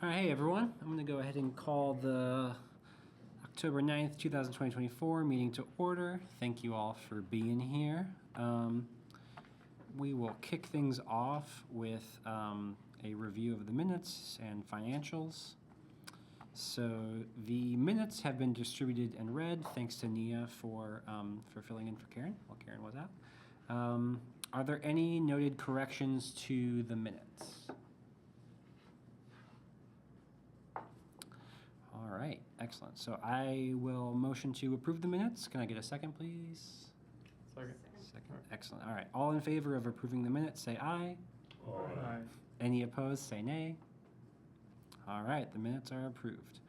All right, hey everyone. I'm going to go ahead and call the October 9th, 2024 meeting to order. Thank you all for being here. We will kick things off with a review of the minutes and financials. So the minutes have been distributed and read. Thanks to Nia for filling in for Karen while Karen was out. Are there any noted corrections to the minutes? All right, excellent. So I will motion to approve the minutes. Can I get a second, please? Second. Excellent. All right. All in favor of approving the minutes, say aye. Aye. Any opposed, say nay. All right, the minutes are approved.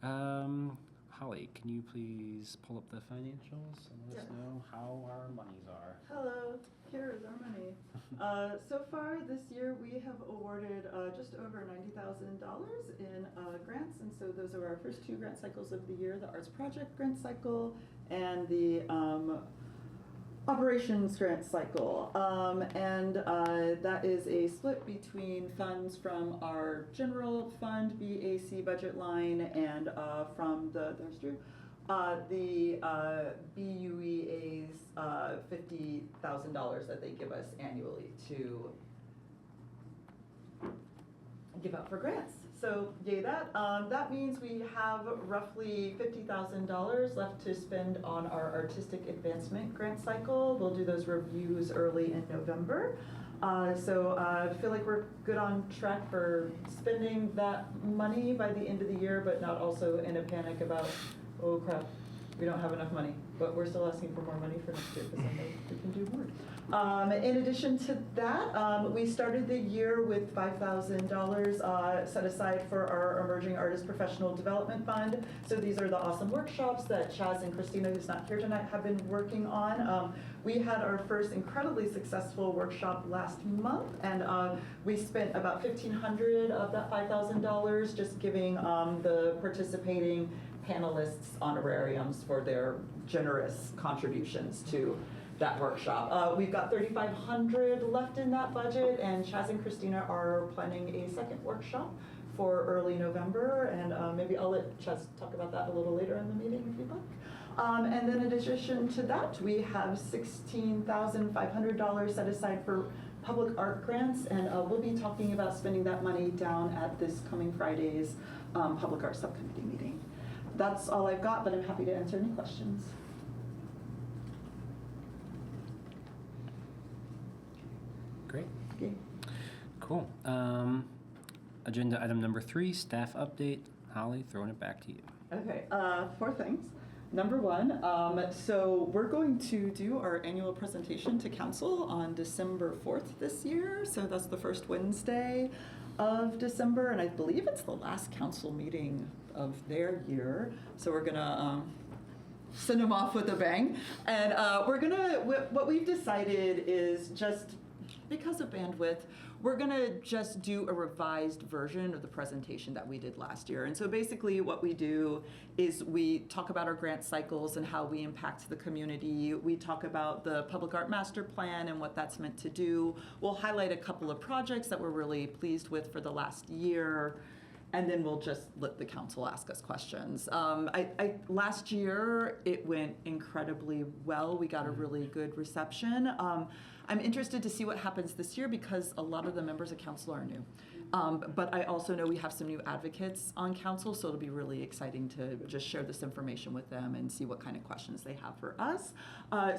Holly, can you please pull up the financials and let us know how our monies are? Hello, here is our money. So far this year, we have awarded just over $90,000 in grants, and so those are our first two grant cycles of the year, the Arts Project grant cycle and the Operations grant cycle. That is a split between funds from our general fund BAC budget line and from the BUEA's $50,000 that they give us annually to give out for grants. So yay that. That means we have roughly $50,000 left to spend on our artistic advancement grant cycle. We'll do those reviews early in November. So I feel like we're good on track for spending that money by the end of the year, but not also in a panic about, oh crap, we don't have enough money, but we're still asking for more money for next year because I know we can do more. In addition to that, we started the year with $5,000 set aside for our Emerging Artist Professional Development Fund. So these are the awesome workshops that Chaz and Christina, who's not here tonight, have been working on. We had our first incredibly successful workshop last month, and we spent about $1,500 of that $5,000 just giving the participating panelists honorariums for their generous contributions to that workshop. We've got $3,500 left in that budget, and Chaz and Christina are planning a second workshop for early November, and maybe I'll let Chaz talk about that a little later in the meeting if you'd like. And then in addition to that, we have $16,500 set aside for public art grants, and we'll be talking about spending that money down at this coming Friday's public art subcommittee meeting. That's all I've got, but I'm happy to answer any questions. Great. Okay. Cool. Agenda item number 3, staff update. Holly, throwing it back to you. Okay, 4 things. Number 1, so we're going to do our annual presentation to council on December 4th this year. So that's the first Wednesday of December, and I believe it's the last council meeting of their year. So we're gonna send them off with a bang. And what we've decided is just because of bandwidth, we're gonna just do a revised version of the presentation that we did last year. And so basically what we do is we talk about our grant cycles and how we impact the community. We talk about the Public Art Master Plan and what that's meant to do. We'll highlight a couple of projects that we're really pleased with for the last year, and then we'll just let the council ask us questions. Last year, it went incredibly well. We got a really good reception. I'm interested to see what happens this year because a lot of the members of council are new. But I also know we have some new advocates on council, so it'll be really exciting to just share this information with them and see what kind of questions they have for us.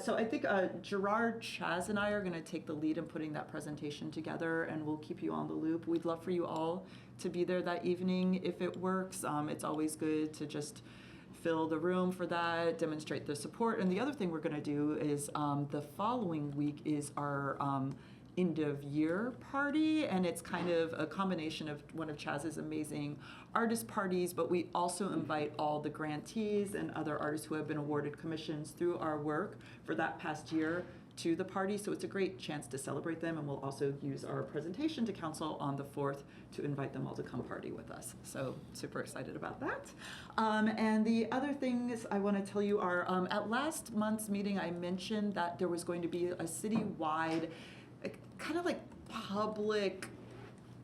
So I think Gerard, Chaz, and I are gonna take the lead in putting that presentation together, and we'll keep you on the loop. We'd love for you all to be there that evening if it works. It's always good to just fill the room for that, demonstrate the support. And the other thing we're gonna do is the following week is our end of year party, and it's kind of a combination of one of Chaz's amazing artist parties, but we also invite all the grantees and other artists who have been awarded commissions through our work for that past year to the party. So it's a great chance to celebrate them, and we'll also use our presentation to council on the 4th to invite them all to come party with us. So super excited about that. And the other things I want to tell you are, at last month's meeting, I mentioned that there was going to be a citywide kind of like public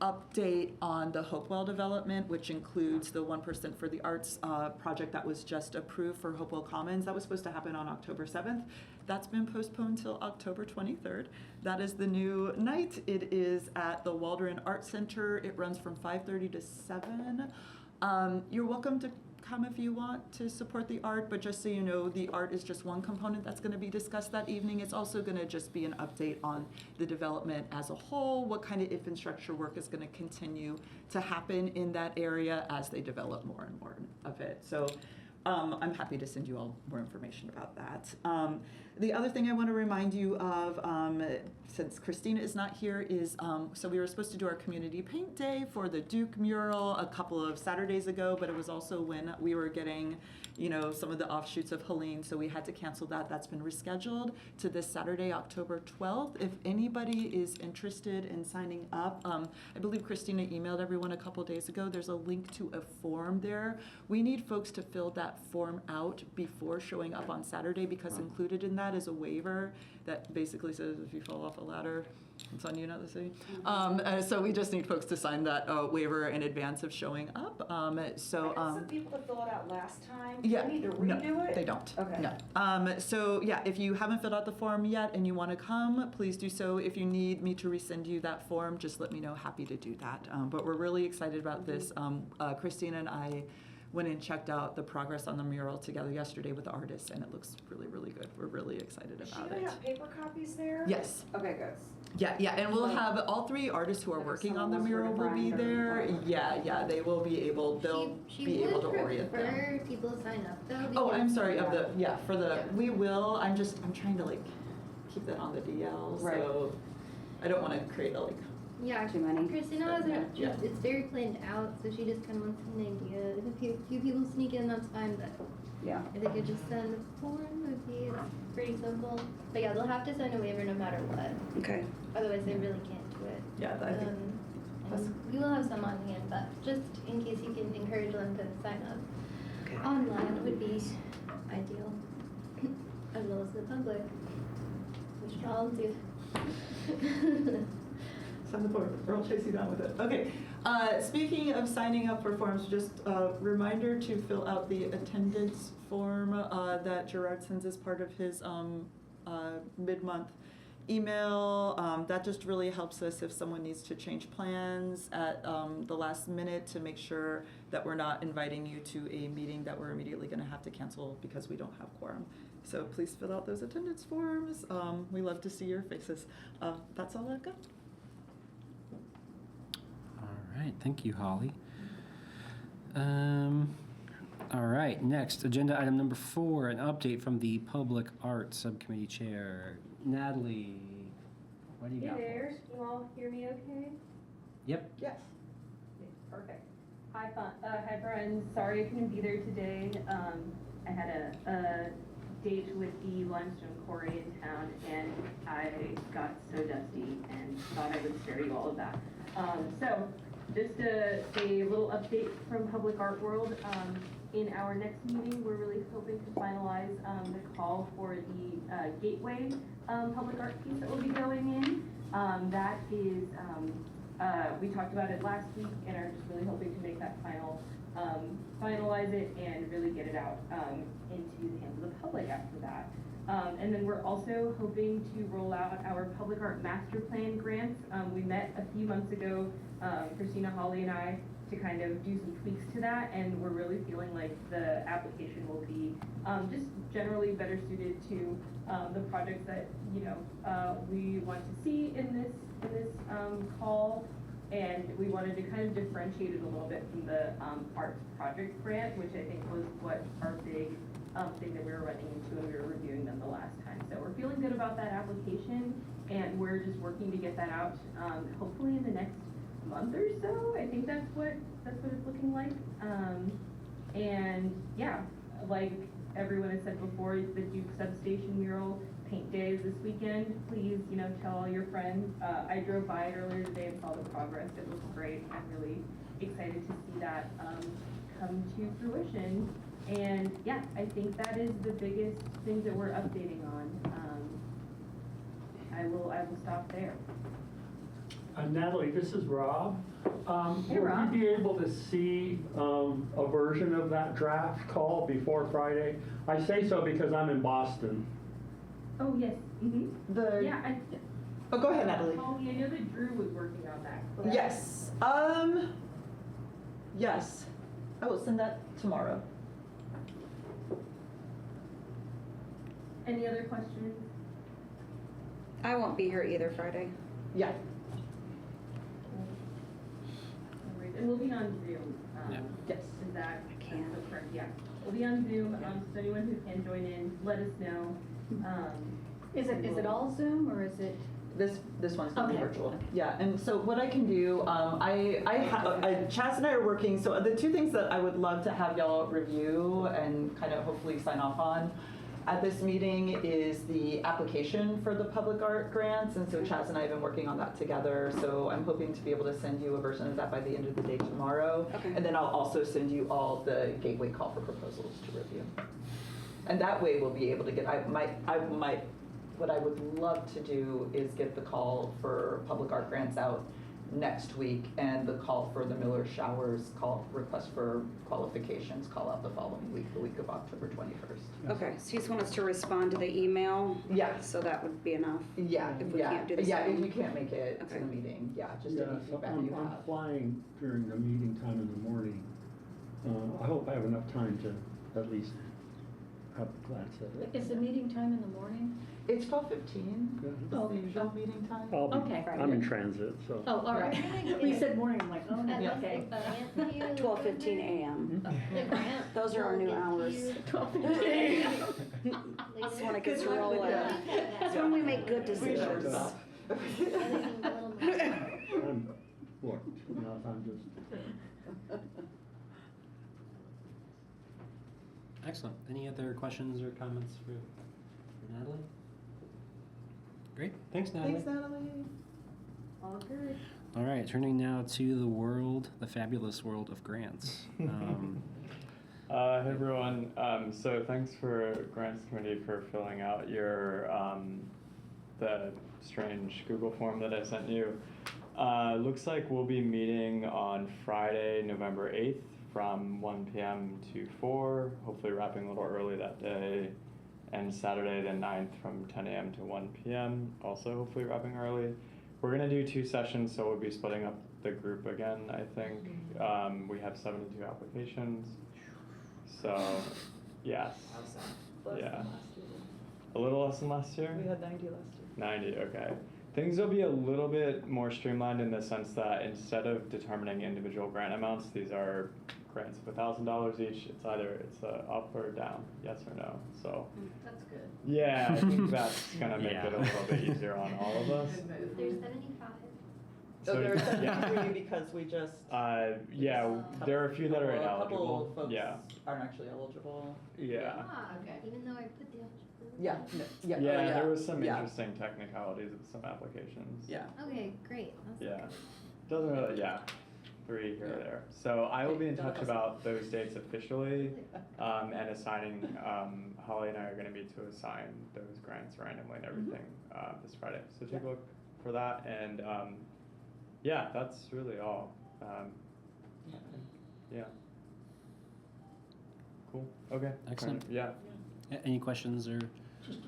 update on the Hopewell development, which includes the 1% for the Arts project that was just approved for Hopewell Commons. That was supposed to happen on October 7th. That's been postponed till October 23rd. That is the new night. It is at the Waldron Art Center. It runs from 5:30 to 7. You're welcome to come if you want to support the art, but just so you know, the art is just one component that's going to be discussed that evening. It's also going to just be an update on the development as a whole, what kind of infrastructure work is going to continue to happen in that area as they develop more and more of it. So I'm happy to send you all more information about that. The other thing I want to remind you of, since Christina is not here, is so we were supposed to do our community paint day for the Duke mural a couple of Saturdays ago, but it was also when we were getting, some of the offshoots of Helene, so we had to cancel that. That's been rescheduled to this Saturday, October 12th. If anybody is interested in signing up, I believe Christina emailed everyone a couple days ago. There's a link to a form there. We need folks to fill that form out before showing up on Saturday, because included in that is a waiver that basically says if you fall off a ladder, it's on you, not the city. So we just need folks to sign that waiver in advance of showing up. I had some people to fill it out last time. Do Yeah, they need to redo it? They don't. Okay. No. So yeah, if you haven't filled out the form yet and you want to come, please do so. If you need me to resend you that form, just let me know. Happy to do that. But we're really excited about this. Christina and I went and checked out the progress on the mural together yesterday with the artists, and it looks really, really good. We're really excited Is she about gonna it. have paper copies there? Yes. Okay, good. Yeah, and we'll have all 3 artists who are working on the mural will be there. Yeah, they will be able, they'll be able to orient them. She would prefer people to sign up though. Oh, I'm because- sorry, we will, I'm trying to keep that on the DL, Right. so I don't want to create a Yeah, Too many. Christina has it. Yeah. It's very planned out, so she just kind of wants an idea. If a few people sneak in, that's fine. But Yeah. if they could just send a form, it would be pretty simple. But yeah, they'll have to send a waiver no matter what. Okay. Otherwise, they really can't do it. Yeah, I think that's- And we will have some on hand, but just in case you can encourage them to sign up Okay. online would be ideal, as well as the public. We should all do. Sign the form, or I'll chase you down with it. Okay, speaking of signing up for forms, just a reminder to fill out the attendance form that Gerard sends as part of his mid-month email. That just really helps us if someone needs to change plans at the last minute to make sure that we're not inviting you to a meeting that we're immediately going to have to cancel because we don't have quorum. So please fill out those attendance forms. We love to see your faces. That's all I've got. All right, thank you, Holly. All right, next, agenda item number 4, an update from the Public Arts Subcommittee Chair. Natalie, what do you got? Hey for there, us? you all hear me okay? Yep. Yes. Perfect. Hi friends, sorry I couldn't be there today. I had a date with the limestone quarry in town and I got so dusty and thought I would spare you all of that. So just a little update from Public Art World. In our next meeting, we're really hoping to finalize the call for the Gateway public art piece that will be going in. That is, we talked about it last week and are just really hoping to make that finalize it and really get it out into the hands of the public after that. And then we're also hoping to roll out our public art master plan grants. We met a few months ago, Christina, Holly, and I, to kind of do some tweaks to that, and we're really feeling like the application will be just generally better suited to the projects that we want to see in this call, and we wanted to kind of differentiate it a little bit from the arts project grant, which I think was what our big thing that we were running into when we were reviewing them the last time. So we're feeling good about that application, and we're just working to get that out hopefully in the next month or so. I think that's what it's looking like. And yeah, like everyone has said before, the Duke Substation mural paint day is this weekend. Please, tell all your friends. I drove by it earlier today and saw the progress. It looks great. I'm really excited to see that come to fruition. And yeah, I think that is the biggest things that we're updating on. I will stop there. Natalie, this is Rob. Hey, Rob. Will you be able to see a version of that draft call before Friday? I say so because I'm in Boston. Oh, yes, mm-hmm. Yeah, Oh, go ahead, Natalie. Holly, I know that Drew was working on that, correct? Yes. Yes. I will send that tomorrow. Any other questions? I won't be here either Friday. Yeah. All right, and we'll be on Zoom. Yeah. Yes. Is that I can't. that's correct? Yeah. We'll be on Zoom, so anyone who can join in, let us know. Is it all Zoom or is it? This one's gonna be Okay. virtual. Yeah, and so what I can do, Chaz and I are working, so the two things that I would love to have y'all review and kind of hopefully sign off on at this meeting is the application for the public art grants, and so Chaz and I have been working on that together, so I'm hoping to be able to send you a version of that by the end of the day tomorrow. Okay. And then I'll also send you all the gateway call for proposals to review. And that way we'll be able to get, what I would love to do is get the call for public art grants out next week and the call for the Miller Showers request for qualifications call out the following week, the week of October 21st. Okay, so you just want us to respond to the email? Yeah. So that would be enough? Yeah, If we yeah, can't do the yeah, if Zoom. you can't make it to Okay. the meeting, yeah, just Yeah, any feedback you I'm have. flying during the meeting time in the morning. I hope I have enough time to at least have a glance at it. Is the meeting time in the morning? It's 12:15, Good. is the usual meeting time. I'll be- Okay. I'm in transit, so. Oh, all right. We said morning, I'm like, oh, Yeah. okay. 12:15 a.m. Mhm. Those are our new hours. 12:15. That's when it gets Good luck with rolling. that. That's when we make good We sure decisions. stop. I'm booked, you know, if I'm just. Excellent. Any other questions or comments for Natalie? Great. Thanks, Natalie. Thanks, Natalie. All good. All right, turning now to the fabulous world of grants. Hey everyone, so thanks for Grants Committee for filling out your, the strange Google form that I sent you. Looks like we'll be meeting on Friday, November 8th from 1 p.m. to 4, hopefully wrapping a little early that day, and Saturday the 9th from 10 a.m. to 1 p.m., also hopefully wrapping early. We're gonna do 2 sessions, so we'll be splitting up the group again, I think. We have 72 applications. So, yes. Less Yeah. than last year. A little less than last year? We had 90 last year. 90, okay. Things will be a little bit more streamlined in the sense that instead of determining individual grant amounts, these are grants of $1,000 each. It's either up or down, yes or no. So That's good. yeah, I think that's gonna make Yeah. it a little bit easier on all of us. There's 75. So there are yeah. 73 because we just. Yeah, there are a few that are A couple ineligible. of folks Yeah, aren't actually eligible. yeah. Ah, okay. Even though I put the eligibility. Yeah, no, yeah, Yeah, oh, yeah. there was some yeah. interesting technicalities with some applications. Yeah. Okay, great. Yeah, doesn't really, yeah, 3 here or there. So I will be in touch about those dates officially, and assigning, Holly and I are gonna meet to assign those grants randomly and everything, this Friday. So take a look for that, and, yeah, that's really all. Yeah. Cool, okay. Excellent. Yeah, Any questions or? Just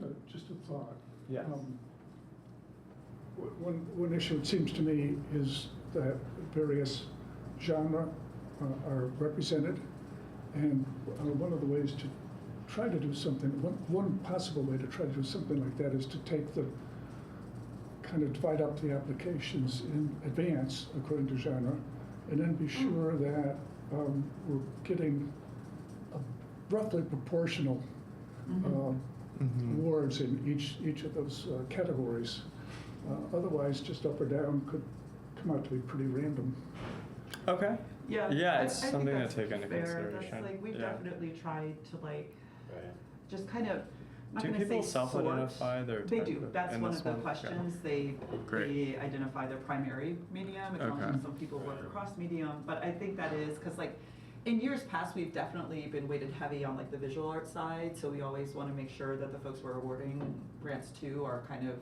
a thought. yes. One issue, it seems to me, is that various genre are represented, and one of the ways to try to do something, one possible way to try to do something like that is to take kind of divide up the applications in advance according to genre, and then be sure that we're getting a roughly proportional awards in each of those categories. Otherwise, just up or down could come out to be pretty random. Okay. Yeah. Yeah, I it's think something to that's take into fair. consideration. That's like, we've Yeah. definitely tried to like, Right. just kind of, not Do gonna say people sort. self-identify their They type do, of- that's in one this of the one? questions, Okay. they identify their primary medium, acknowledging Okay. some people work across medium, but I think that is, cause like, in years past, we've definitely been weighted heavy on like the visual arts side, so we always wanna make sure that the folks we're awarding grants to are kind of,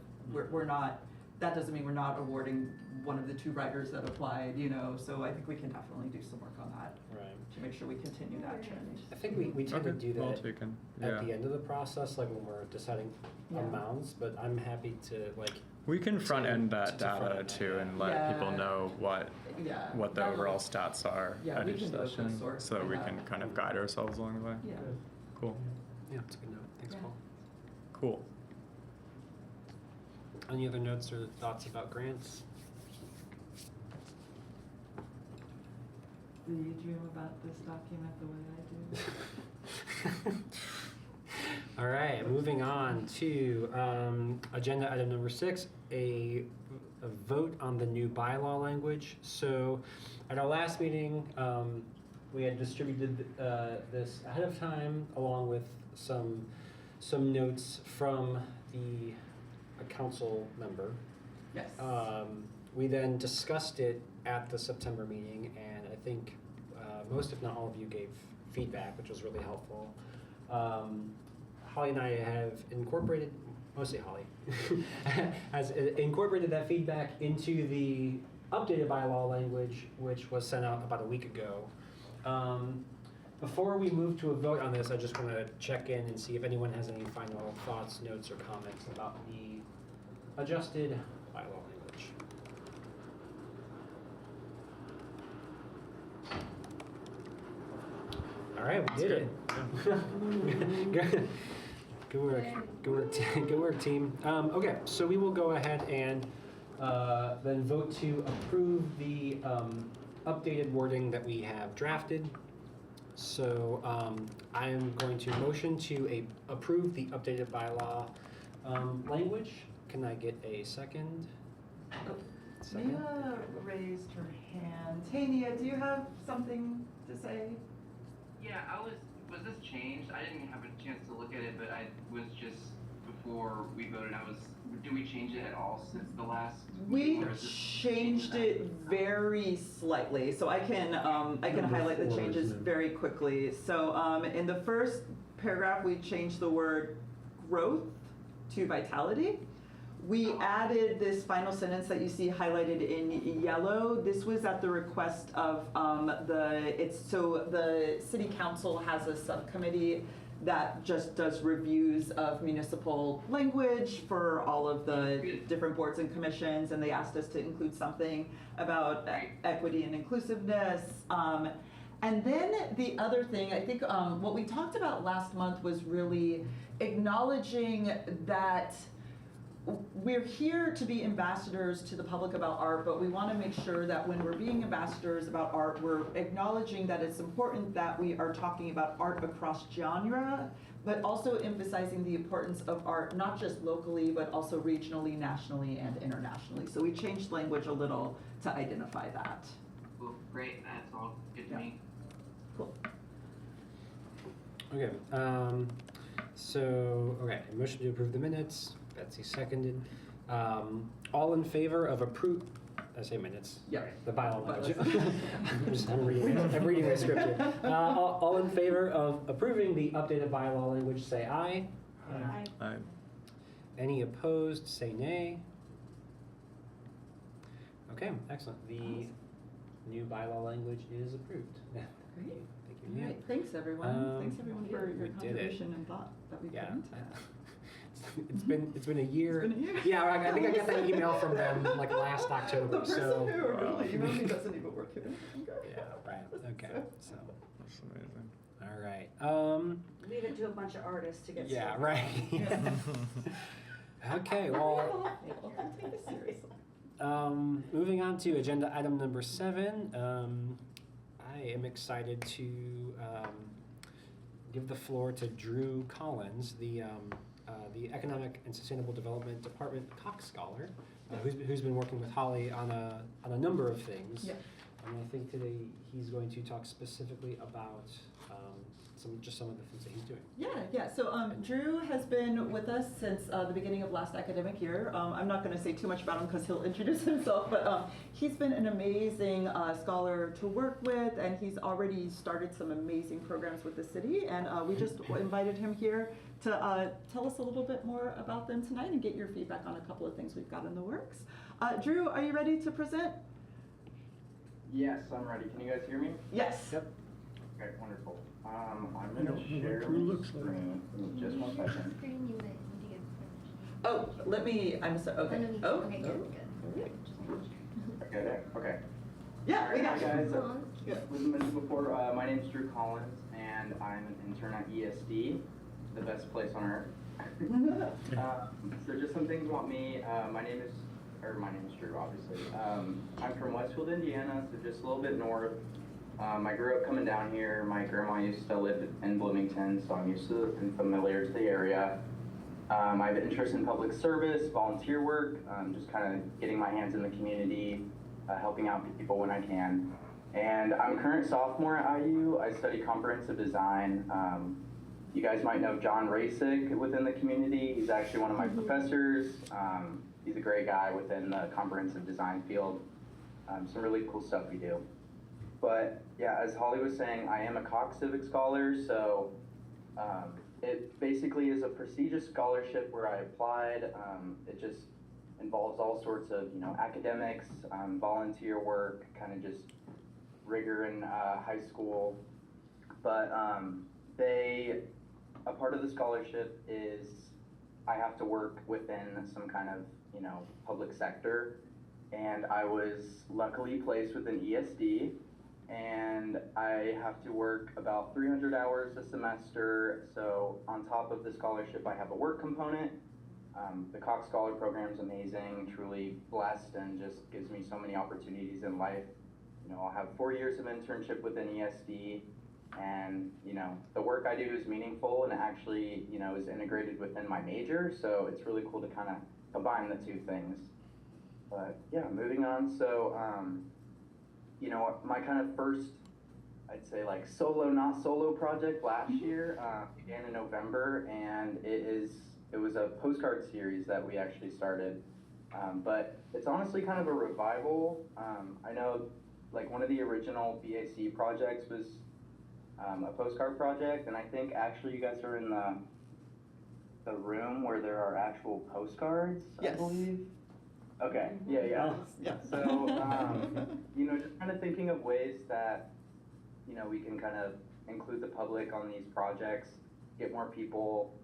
we're not that doesn't mean we're not awarding one of the 2 writers that applied, so I think we can definitely do some work on that Right. to make sure we continue that trend. I think we tend to do Well that taken. at Yeah. the end of the process, like when we're deciding Yeah. amounts, but I'm happy to We can front end that to front data end that, too yeah. and let Yeah. people know what Yeah. the That- overall stats are Yeah, at we each can do open session, source so that for we that. can kind of guide ourselves along the way. Yeah. Cool. Yeah, it's a good note. Thanks, Yeah. Paul. Cool. Any other notes or thoughts about grants? Do you dream about this document the way I do? All right, moving on to agenda item number 6, a vote on the new bylaw language. So at our last meeting, we had distributed this ahead of time along with some notes from a council member. Yes. We then discussed it at the September meeting, and I think most, if not all of you, gave feedback, which was really helpful. Holly and I have incorporated, mostly Holly, has incorporated that feedback into the updated bylaw language, which was sent out about a week ago. Before we move to a vote on this, I just want to check in and see if anyone has any final thoughts, notes, or comments about the adjusted bylaw language. All right, we did it. Good work. Good work. Good work, team. Okay, so we will go ahead and then vote to approve the updated wording that we have drafted. So I am going to motion to approve the updated bylaw language. Can I get a second? Nia raised her hand. Hey Nia, do you have something to say? Yeah, was this changed? I didn't have a chance to look at it, but I was just, before we voted, did we change it at all since the last We meeting, or is this changed it very slightly, so I can highlight the Number 4, changes isn't it? very quickly. So in the first paragraph, we changed the word growth to vitality. We added this final sentence that you see highlighted in yellow. This was at the request of the city council has a subcommittee that just does reviews of municipal language for all of the different boards and commissions, and they asked us to include something about equity and inclusiveness. And then the other thing, I think what we talked about last month was really acknowledging that we're here to be ambassadors to the public about art, but we want to make sure that when we're being ambassadors about art, we're acknowledging that it's important that we are talking about art across genre, but also emphasizing the importance of art, not just locally, but also regionally, nationally, and internationally. So we changed language a little to identify that. Well, great, that's all good to Yeah. me. Cool. Okay. Okay. Motion to approve the minutes. Betsy seconded. All in favor of approve? I say minutes. Yeah. The bylaw language. Bylaws. I'm reading the script here. All in favor of approving the updated bylaw language, say aye. Aye. Any opposed, say nay. Okay, excellent. The new bylaw language is approved. Great. Thank you, All Nia. right, thanks everyone. Thanks everyone for your we did it. contribution and thought that we put Yeah. into that. It's been a year. It's been a year. Yeah, I think I got that email from them like last October. The person so who originally emailed me doesn't even work here. yeah, right. Okay. So That's amazing. all right. Leave it to a bunch of artists to get Yeah. started. Right. Okay. Well. Take this seriously. Moving on to agenda item number 7. I am excited to give the floor to Drew Collins, the Economic and Sustainable Development Department Cox Scholar, who's been working with Holly on a number of things. Yeah. And I think today he's going to talk specifically about some of the things that he's doing. Yeah. So Drew has been with us since the beginning of last academic year. I'm not going to say too much about him because he'll introduce himself, but he's been an amazing scholar to work with, and he's already started some amazing programs with the city. And we just invited him here to tell us a little bit more about them tonight and get your feedback on a couple of things we've got in the works. Drew, are you ready to present? Yes, I'm ready. Can you guys hear me? Yes. Yep. Okay, wonderful. I'm I going don't to know share what Drew my looks like. screen. Just one second. Screen, you might need to give permission. Oh, let me. I'm sorry. Okay. Oh, no, Oh. okay, good, good. Okay, there. Okay. Yeah, we got Hi you. guys. Was mentioned before. My name's Drew Collins, and I'm an intern at ESD, the best place on earth. So just some things about me. My name is Drew, obviously. I'm from Westfield, Indiana, so just a little bit north. I grew up coming down here. My grandma used to live in Bloomington, so I'm used to and familiar to the area. I have an interest in public service, volunteer work, just kind of getting my hands in the community, helping out people when I can. And I'm a current sophomore at IU. I study comprehensive design. You guys might know John Rasick within the community. He's actually one of my professors. He's a great guy within the comprehensive design field. Some really cool stuff we do. But yeah, as Holly was saying, I am a Cox Civic Scholar, so it basically is a prestigious scholarship where I applied. It just involves all sorts of, academics, volunteer work, kind of just rigor in high school. But a part of the scholarship is I have to work within some kind of, public sector. And I was luckily placed within ESD. And I have to work about 300 hours a semester. So on top of the scholarship, I have a work component. The Cox Scholar Program is amazing, truly blessed, and just gives me so many opportunities in life. I'll have 4 years of internship within ESD, and the work I do is meaningful and actually is integrated within my major. So it's really cool to kind of combine the two things. But yeah, moving on. So my kind of first, I'd say like solo, not solo project last year began in November, and it was a postcard series that we actually started. But it's honestly kind of a revival. I know like one of the original BAC projects was a postcard project, and I think actually you guys are in the room where there are actual postcards, Yes. I believe. Okay, yeah. So, just kind of thinking of ways that, we can kind of include the public on these projects, get more people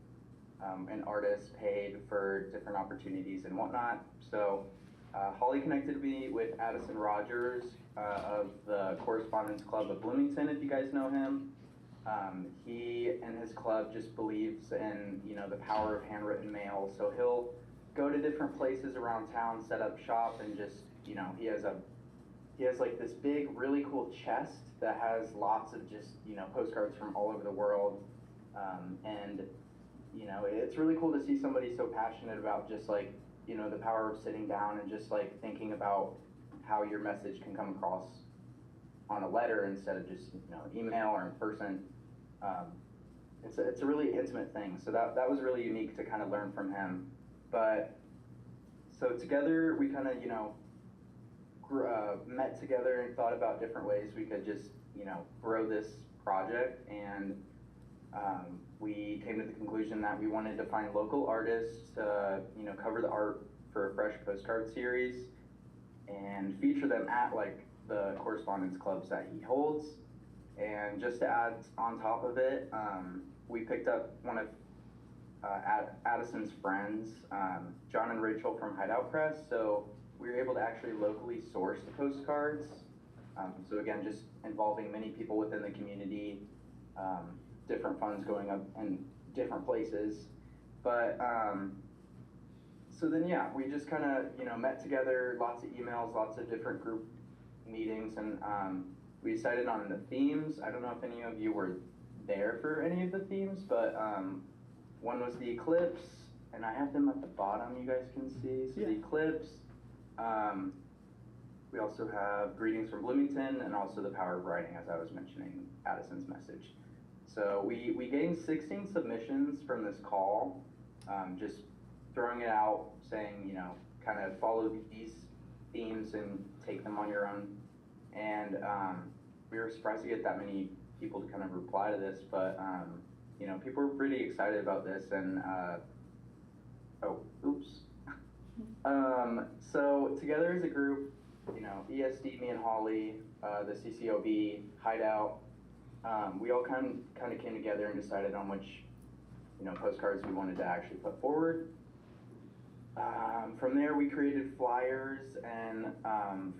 and artists paid for different opportunities and whatnot. So, Holly connected me with Addison Rogers of the Correspondence Club of Bloomington, if you guys know him. He and his club just believes in, the power of handwritten mail. So he'll go to different places around town, set up shop, and just, he has like this big, really cool chest that has lots of just, postcards from all over the world. And it's really cool to see somebody so passionate about just like, the power of sitting down and just like thinking about how your message can come across on a letter instead of just, email or in person. It's a really intimate thing. So that was really unique to kind of learn from him. But so together we kind of, met together and thought about different ways we could just, grow this project. And we came to the conclusion that we wanted to find local artists to, cover the art for a fresh postcard series and feature them at like the correspondence clubs that he holds. And just to add on top of it, we picked up one of Addison's friends, John and Rachel from Hideout Press. So we were able to actually locally source the postcards. So again, just involving many people within the community, different funds going up in different places. But so then, yeah, we just kind of, met together, lots of emails, lots of different group meetings, and we decided on the themes. I don't know if any of you were there for any of the themes, but one was the eclipse, and I have them at the bottom, you guys can see. So the eclipse, We also have greetings from Bloomington and also the power of writing, as I was mentioning Addison's message. So we gained 16 submissions from this call, just throwing it out, saying, you know, kind of follow these themes and take them on your own. And we were surprised to get that many people to kind of reply to this, but you know, people were pretty excited about this. And oh, oops. So together as a group, you know, ESD, me and Holly, the CCOB, Hideout, we all kind of came together and decided on which, you know, postcards we wanted to actually put forward. From there, we created flyers, and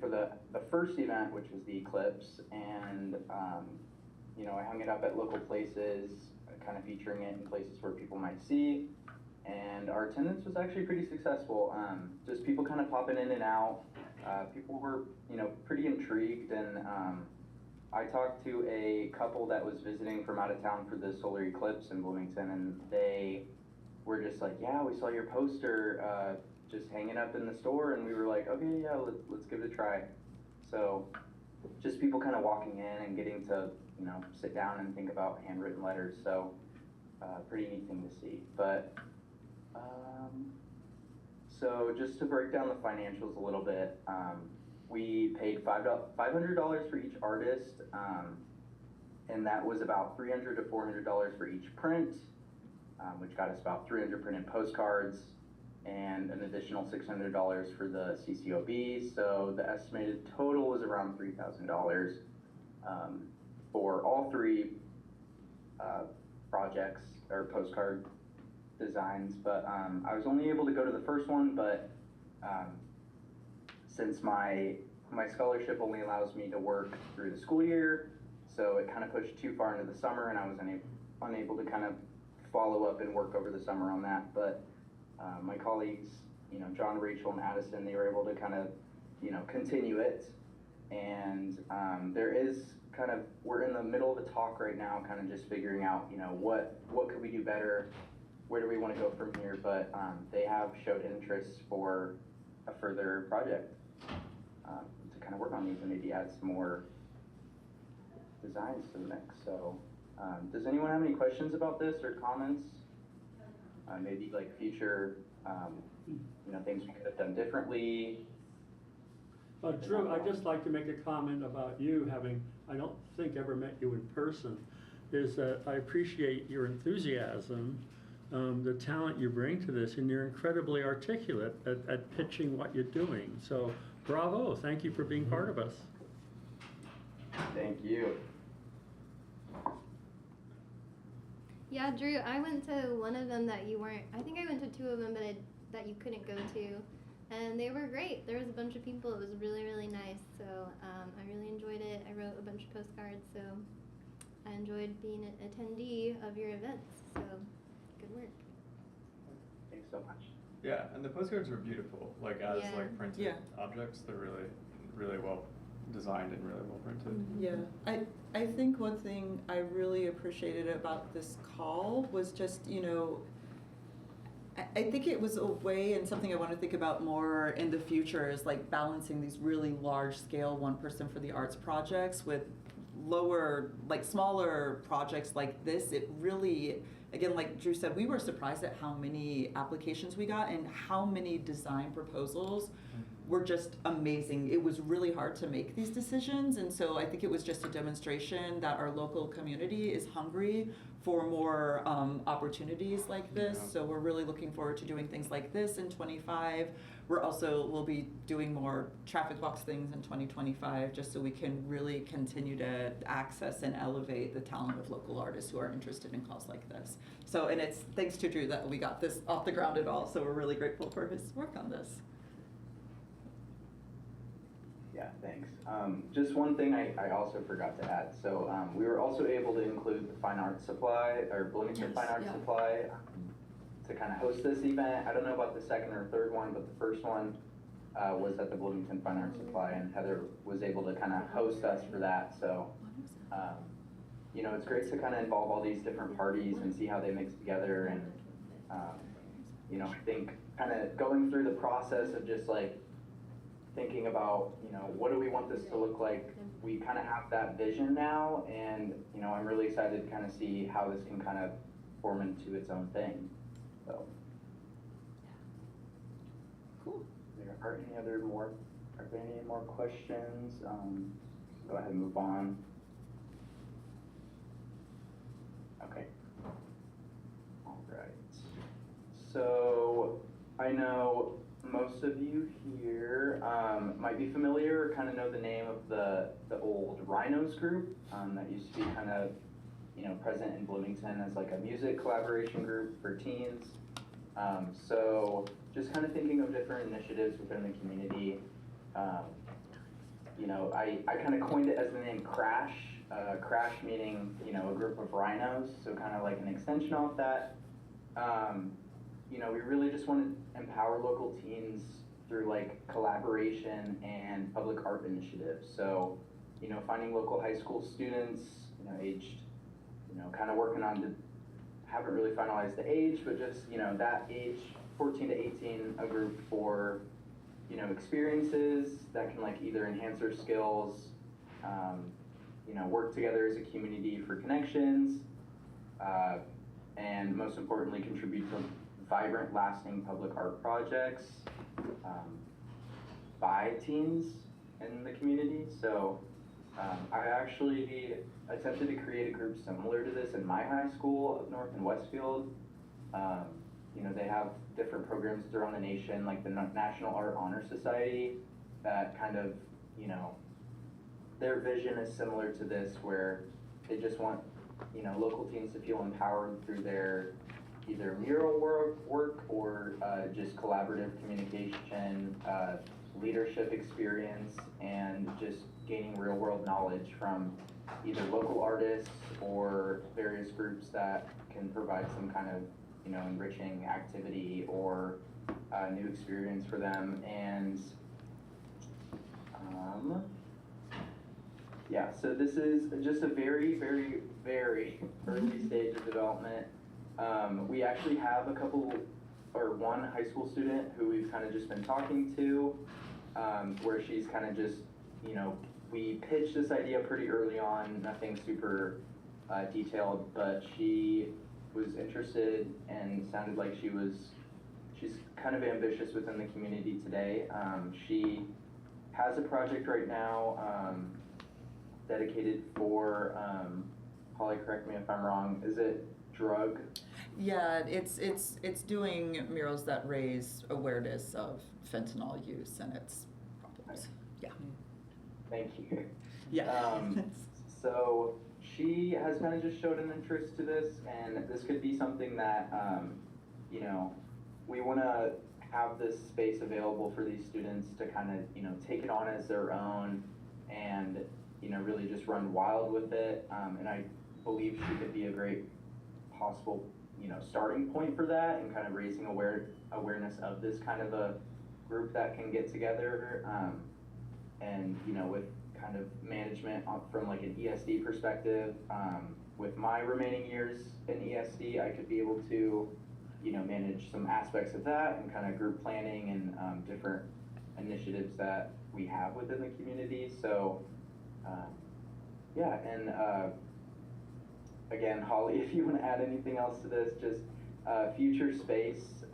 for the first event, which was the eclipse, and you know, I hung it up at local places, kind of featuring it in places where people might see. And our attendance was actually pretty successful. Just people kind of popping in and out. People were, you know, pretty intrigued, and I talked to a couple that was visiting from out of town for the solar eclipse in Bloomington, and they were just like, yeah, we saw your poster just hanging up in the store, and we were like, okay, yeah, let's give it a try. So just people kind of walking in and getting to, you know, sit down and think about handwritten letters. So pretty neat thing to see. But so just to break down the financials a little bit, we paid $500 for each artist, and that was about $300 to $400 for each print, which got us about 300 printed postcards, and an additional $600 for the CCOB. So the estimated total was around $3,000 for all three projects or postcard designs. But I was only able to go to the first one, but since my scholarship only allows me to work through the school year, so it kind of pushed too far into the summer, and I was unable to kind of follow up and work over the summer on that. But my colleagues, you know, John, Rachel, and Addison, they were able to kind of, you know, continue it. And there is kind of, we're in the middle of a talk right now, kind of just figuring out, you know, what could we do better? Where do we want to go from here? But they have showed interest for a further project to kind of work on these and maybe add some more designs to the mix. So does anyone have any questions about this or comments? Maybe like future, you know, things we could have done differently. Drew, I'd just like to make a comment about you having, I don't think ever met you in person, is that I appreciate your enthusiasm, the talent you bring to this, and you're incredibly articulate at pitching what you're doing. So bravo, thank you for being part of us. Thank you. Yeah, Drew, I went to one of them that you weren't, I think I went to two of them that you couldn't go to, and they were great. There was a bunch of people. It was really, really nice. So I really enjoyed it. I wrote a bunch of postcards, so I enjoyed being an attendee of your events. So good work. Thanks so much. Yeah, and the postcards were beautiful. Like as like printed objects, they're really, really well designed and really well printed. Yeah, I think one thing I really appreciated about this call was just, you know, I think it was a way, and something I want to think about more in the future, is like balancing these really large scale 1% for the arts projects with lower, like smaller projects like this. It really, again, like Drew said, we were surprised at how many applications we got and how many design proposals were just amazing. It was really hard to make these decisions, and so I think it was just a demonstration that our local community is hungry for more opportunities like this. Yeah. So we're really looking forward to doing things like this in 25. We'll be doing more traffic box things in 2025, just so we can really continue to access and elevate the talent of local artists who are interested in calls like this. So, and it's thanks to Drew that we got this off the ground at all, so we're really grateful for his work on this. Yeah, thanks. Just one thing I also forgot to add. So we were also able to include the Fine Arts Supply, or Bloomington Fine Arts Supply, to kind of host this event. I don't know about the second or third one, but the first one was at the Bloomington Fine Arts Supply, and Heather was able to kind of host us for that. So, you know, it's great to kind of involve all these different parties and see how they mix together. And, you know, I think kind of going through the process of just like thinking about, what do we want this to look like? We kind of have that vision now, and, I'm really excited to kind of see how this can kind of form into its own thing. So. Cool. Are there any more questions? Go ahead and move on. Okay. All right. So I know most of you here might be familiar or kind of know the name of the old Rhinos group that used to be kind of, present in Bloomington as like a music collaboration group for teens. So just kind of thinking of different initiatives within the community. I kind of coined it as the name Crash. Crash meaning, a group of rhinos, so kind of like an extension off that. We really just want to empower local teens through like collaboration and public art initiatives. So, finding local high school students, aged, kind of working on haven't really finalized the age, but just, that age, 14 to 18, a group for, experiences that can like either enhance their skills, work together as a community for connections, and most importantly, contribute to vibrant, lasting public art projects by teens in the community. So I actually attempted to create a group similar to this in my high school up north in Westfield. They have different programs around the nation, like the National Art Honor Society, that kind of, their vision is similar to this, where they just want, local teens to feel empowered through their either mural work or just collaborative communication, leadership experience, and just gaining real world knowledge from either local artists or various groups that can provide some kind of, enriching activity or new experience for them. And so this is just a very, very, very early stage of development. We actually have one high school student who we've kind of just been talking to, where she's kind of just, we pitched this idea pretty early on, nothing super detailed, but she was interested and sounded like she's kind of ambitious within the community today. She has a project right now dedicated for, Holly, correct me if I'm wrong, is it drug? Yeah, it's doing murals that raise awareness of fentanyl use and its problems. Yeah. Thank you. Yeah. So she has kind of just showed an interest to this, and this could be something that, we want to have this space available for these students to kind of, take it on as their own and, really just run wild with it. And I believe she could be a great possible, starting point for that, and kind of raising awareness of this kind of a group that can get together. And, with kind of management from like an ESD perspective, with my remaining years in ESD, I could be able to, manage some aspects of that and kind of group planning and different initiatives that we have within the community. So, again, Holly, if you want to add anything else to this, just future space,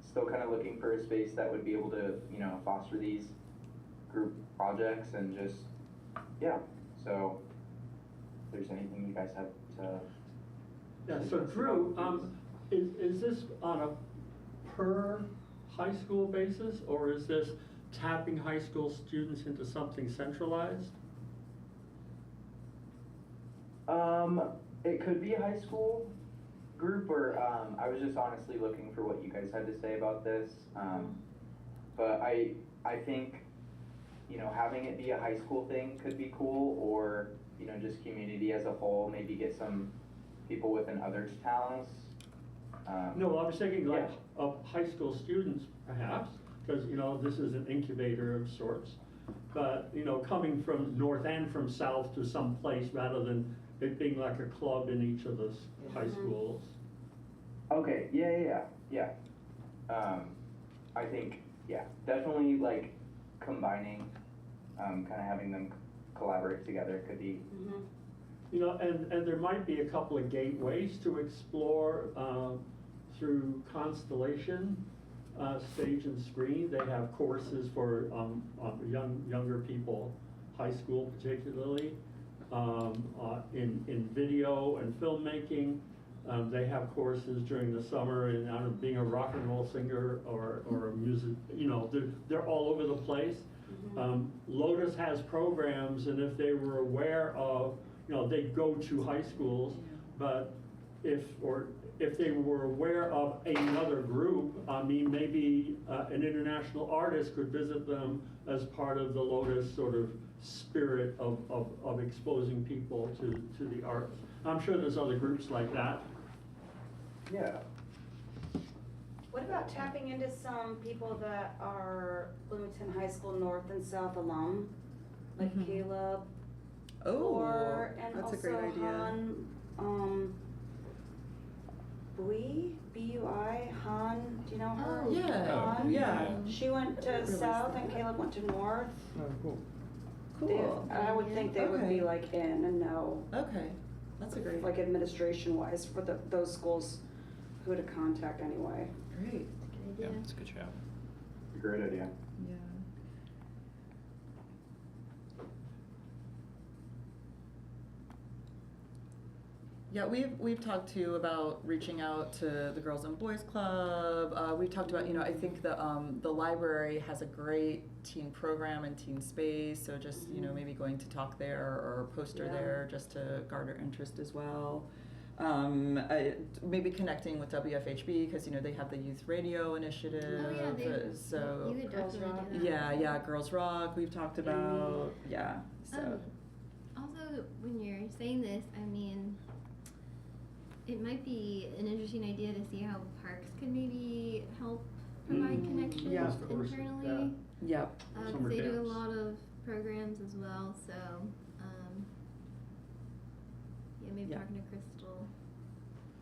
still kind of looking for a space that would be able to, foster these group projects and just, so if there's anything you guys have to. Yeah, so Drew, is this on a per high school basis, or is this tapping high school students into something centralized? It could be a high school group, or I was just honestly looking for what you guys had to say about this. But I think, having it be a high school thing could be cool, or, just community as a whole, maybe get some people within other towns. No, I was thinking like of high school students perhaps, because, this is an incubator of sorts. But, coming from north and from south to some place rather than it being like a club in each of the high schools. Okay, yeah. I think, definitely like combining, kind of having them collaborate together could be. Mhm. You know, and there might be a couple of gateways to explore through Constellation, Stage and Screen. They have courses for younger people, high school particularly, in video and filmmaking. They have courses during the summer in being a rock and roll singer or a music. You know, they're all over the place. Lotus has programs, and if they were aware of, you know, they go to high schools, but if they were aware of another group, I mean, maybe an international artist could visit them as part of the Lotus sort of spirit of exposing people to the arts. I'm sure there's other groups like that. Yeah. What about tapping into some people that are Bloomington High School North and South alum, like Mhm. Caleb? Oh, And that's also a great idea. Han, B-U-I, Han, do you know her? Oh. Yeah, Han? yeah. She went to Really South smart. and Caleb went to North. Oh, cool. Cool. I would think they would be Okay. like in and know, Okay, that's a great, like administration wise for those schools, who to contact anyway. great. Good Yeah, idea. that's a good shout. Great idea. Yeah. Yeah, we've talked too about reaching out to the Girls and Boys Club. We've talked about, you know, I think the library has a great teen program and teen space, so just, you know, maybe going to talk there or poster Yeah. there just to garner interest as well. Maybe connecting with WFHB because, you know, they have the youth radio initiative. Oh yeah, so you could Girls definitely Rock. do that. yeah, Girls Rock we've talked about. Yeah, so Also, when you're saying this, I mean, it might be an interesting idea to see how parks could maybe help provide connections yeah. Of course, internally. yep. Because Summer they do a camps. lot of programs as well, so, yeah, maybe Yeah. talking to Crystal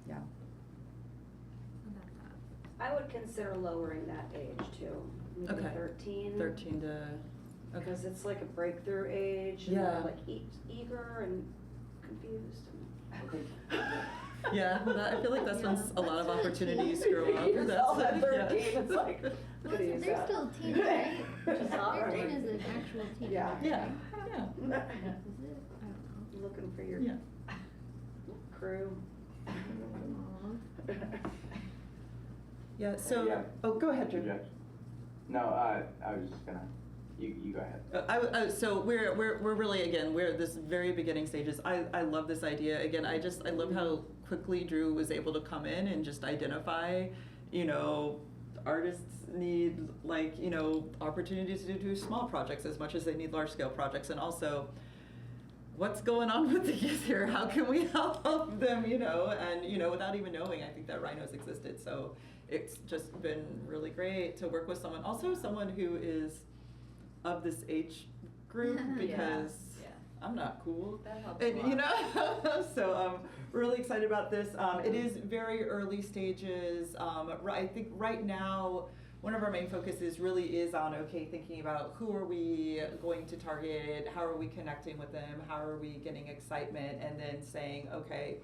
Yeah. about that. I would consider lowering that age too, maybe Okay. 13. 13 to, okay. Because it's like a breakthrough age, and Yeah. they're like eager and confused. Yeah, I feel like that's when a lot of opportunities You grow up. yourself at yeah. 13, it's like, Well, could use they're that. still teens, right? Just not 13 right. is an actual teen. Yeah. Yeah, Is it? I don't know. Looking for your yeah. crew. Aw. Yeah, so, Yeah. oh, go ahead, Drew. Yeah. No, I was just gonna, you go ahead. So we're really, again, we're at this very beginning stages. I love this idea. Again, I love how quickly Drew was able to come in and just identify, you know, artists need, like, you know, opportunities to do small projects as much as they need large scale projects, and also what's going on with the youth here? How can we help them, you know? And, you know, without even knowing, I think that Rhinos existed. So it's just been really great to work with someone, also someone who is of this age group, because Yeah. I'm not cool. That helps And, a lot. you know, so really excited about this. It is very early stages. I think right now, one of our main focuses really is on, okay, thinking about who are we going to target, how are we connecting with them, how are we getting excitement, and then saying, okay,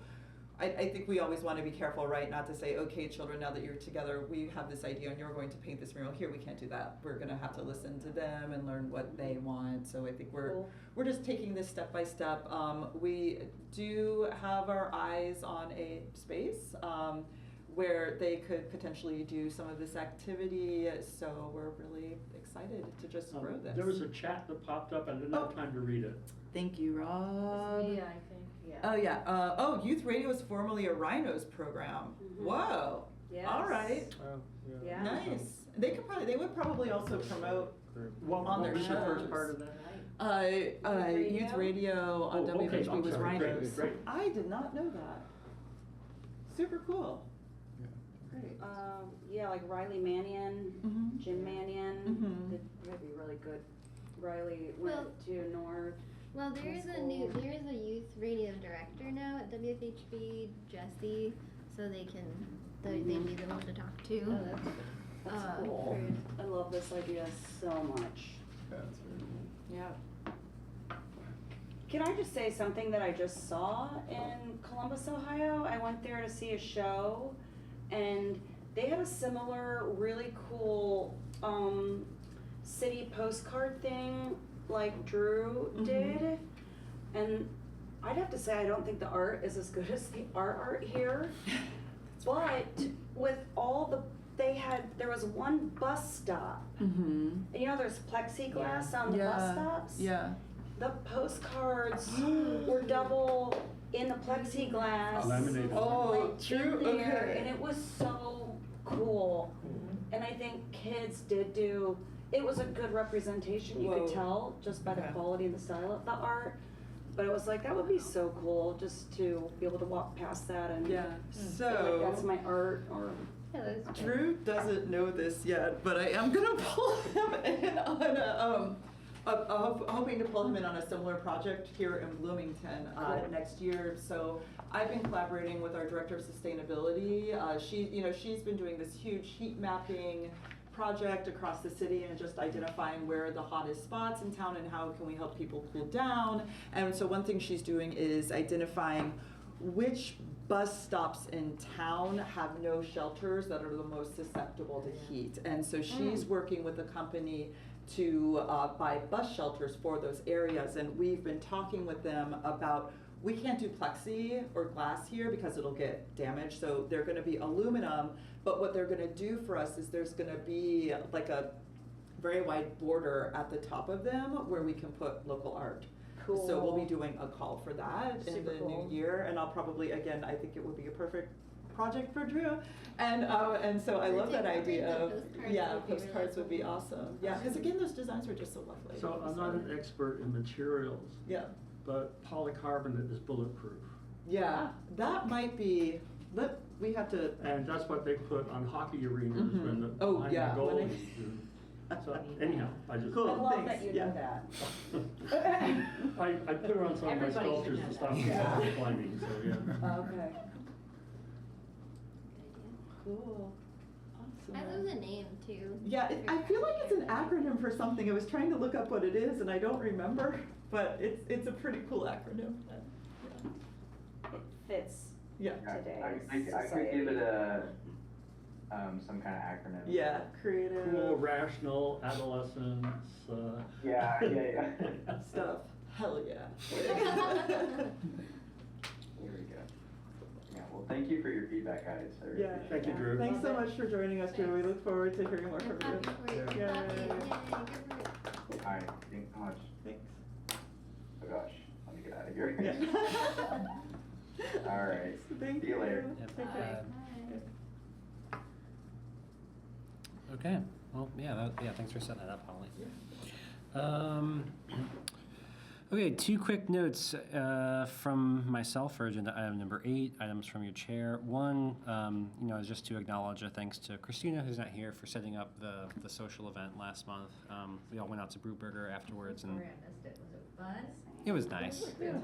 I think we always want to be careful, right, not to say, okay, children, now that you're together, we have this idea and you're going to paint this mural here. We can't do that. We're going to have to listen to them and learn what they want. So I think Cool. we're just taking this step by step. We do have our eyes on a space where they could potentially do some of this activity. So we're really excited to just grow this. There was a chat that popped up, I didn't have time to read it. Thank you, Rob. Yeah, I think, yeah. Oh yeah. Youth radio is formerly a Rhinos program. Mhm. Whoa. Yes. All right. Yeah. Nice. They would probably also promote What On their was the first shows. part of that? youth radio on Oh, okay, WFHB I'm was sorry. Great, Rhinos. great. I did not know that. Super cool. Great. Yeah, like Riley Mannion, Mhm. Jim Mannion, Mhm. that'd be really good. Riley went Well- to North. Well, there is a youth radio director now at WFHB, Jesse, so they'd be the one to talk to. That's Uh, cool. for- I love this idea so much. That's very cool. Yeah. Can I just say something that I just saw in Columbus, Ohio? I went there to see a show, and they had a similar really cool city postcard thing like Drew did. And I'd have to say I don't think the art is as good as the art here. But with all there was one bus stop. And you know there's plexiglass on the bus stops? Yeah. The postcards were double in the plexiglass. Laminated. Oh, like, true. in there, Okay. and it was so cool. And I think kids did it was a good representation. You Whoa. could tell just by the Okay. quality and the style of the art. But it was like, that would be so cool just to be able to walk past that and Yeah. feel like that's So my art or. Yeah, that was great. Drew doesn't know this yet, but I am gonna pull him in on hoping to pull him in on a similar project here in Bloomington next year. So I've been collaborating with our director of sustainability. She's been doing this huge heat mapping project across the city and just identifying where are the hottest spots in town and how can we help people cool down. And so one thing she's doing is identifying which bus stops in town have no shelters that are the most susceptible to heat. And so she's working with a company to buy bus shelters for those areas. And we've been talking with them about, we can't do plexi or glass here because it'll get damaged. So they're gonna be aluminum, but what they're gonna do for us is there's gonna be like a very wide border at the top of them where we can put local art. Cool. So we'll be doing a call for that in Super the cool. new year, and I'll probably, again, I think it would be a perfect project for Drew. And so I love that idea of, postcards would be awesome. Yeah, because again, those designs were just so lovely. So I'm not an expert in materials, Yeah, but polycarbonate is bulletproof. yeah, that might be, we have to, And that's what they put on hockey arenas when the, behind yeah, the when goalies. So anyhow, I just. Cool. I love thanks, that you yeah. know that. I put her on some of my Everybody sculptures should to know stop that. people from climbing, so yeah. Okay, cool, awesome. I love the name too. Yeah, I feel like it's an acronym for something. I was trying to look up what it is and I don't remember, but it's a pretty cool acronym. It fits. Yeah. Today's I could society. give it a, some kind of acronym. Yeah, creative. Cool, rational, adolescence, Yeah. Stuff. Hell yeah. There we go. Yeah, well, thank you for your feedback, guys. I really Yeah. appreciate Thank you, it. Drew. Thanks so much for joining us, Drew. We look forward to hearing more We're from happy you. for you. Yeah. We're happy. Yay, good for you. All right, thanks so much. Thanks. Oh gosh, let me get out of here. Yeah. All right. Thank See you later. Take care. Bye. Okay. Well, yeah. Thanks for setting that up, Holly. Okay, two quick notes from myself for agenda item number 8, items from your chair. One, is just to acknowledge a thanks to Christina, who's not here, for setting up the social event last month. We all went out to Brewburger afterwards, and Sorry I missed it. Was it fun? it was nice. Yeah.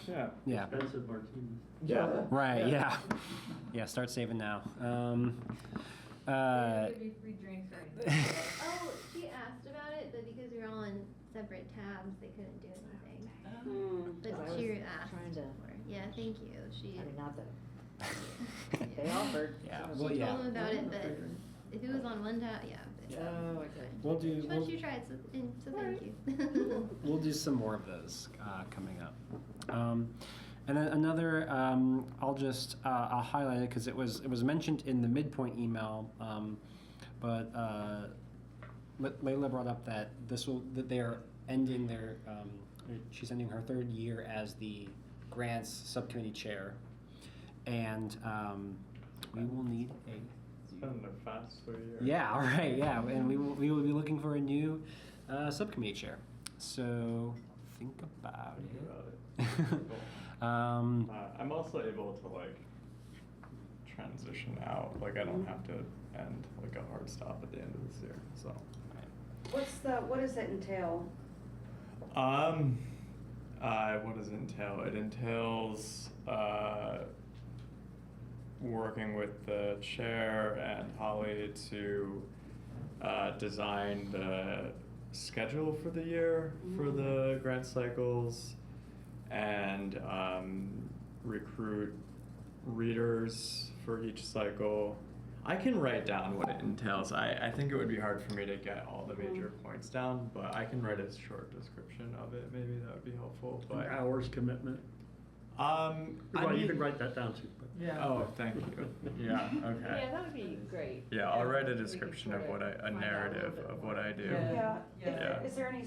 Yeah. Yeah. Expensive martinis. Yeah. Right. Yeah. Yeah. Start saving now. They didn't give me free drinks or anything. Oh, she asked about it, but because we were all on separate tabs, they couldn't do anything. But Because I she was asked trying to- for it. Yeah, thank you. She I mean, not that they offered. Yeah, so- she well, yeah. told them about it, but if it was on one tab, yeah. But Oh, okay. We'll do. She We'll, wants you to try it, so thank you. we'll do some more of those coming up. And then another, I'll highlight it because it was mentioned in the midpoint email, but Layla brought up that that they're ending their, she's ending her 3rd year as the grants subcommittee chair, and we will need a. It's been a fast 3 years. Yeah, all right, yeah, and we will be looking for a new subcommittee chair. So think about Think it. about it. Cool. I'm also able to like transition out. Like I don't have to end like a hard stop at the end of this year. So. What does it entail? What does it entail? It entails working with the chair and Holly to design the schedule for the year for the grant cycles and recruit readers for each cycle. I can write down what it entails. I think it would be hard for me to get all the major points down, but I can write a short description of it. Maybe that would be helpful. An But hours commitment. I Well, you mean- can write that down too. But. Yeah. Oh, thank you. Yeah, okay. Yeah, that would be great. Yeah, I'll write a We could description sort of what of a find out a little narrative bit of more. what I do. Yeah. Yeah. Yeah. Is there any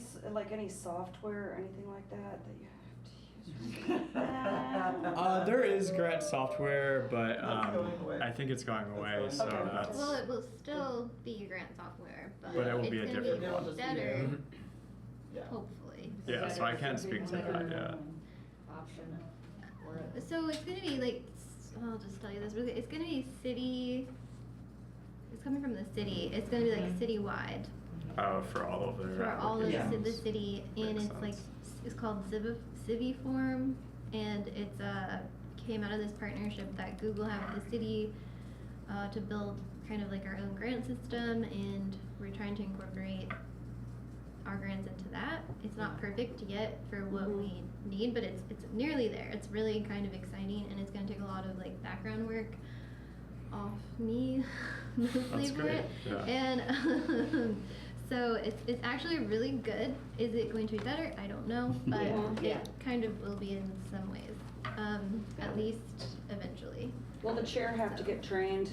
any software or anything like that that you have to use? There is grant software, but That's going away. I think it's going away, going so away. that's. Well, it will still be grant software, but, But it will it's be a gonna different be one. It'll just be better, Mhm. Yeah. hopefully. Yeah, so I can't speak to that yet. Option. Or So it's gonna be like, I'll just tell you this really, it's gonna be it's coming from the city, it's gonna be like citywide Oh, for all of the. for all of the applications. city, and Makes it's like, sense. it's called Civiform, and it's came out of this partnership that Google had with the city to build kind of like our own grant system, and we're trying to incorporate our grants into that. It's not perfect yet for what we need, but it's nearly there. It's really kind of exciting, and it's gonna take a lot of like background work off me mostly That's for great, it. yeah. And so it's actually really good. Is it going to be better? I don't know, but Yeah. it kind of will be in some ways. At least eventually. Will the chair have to get trained?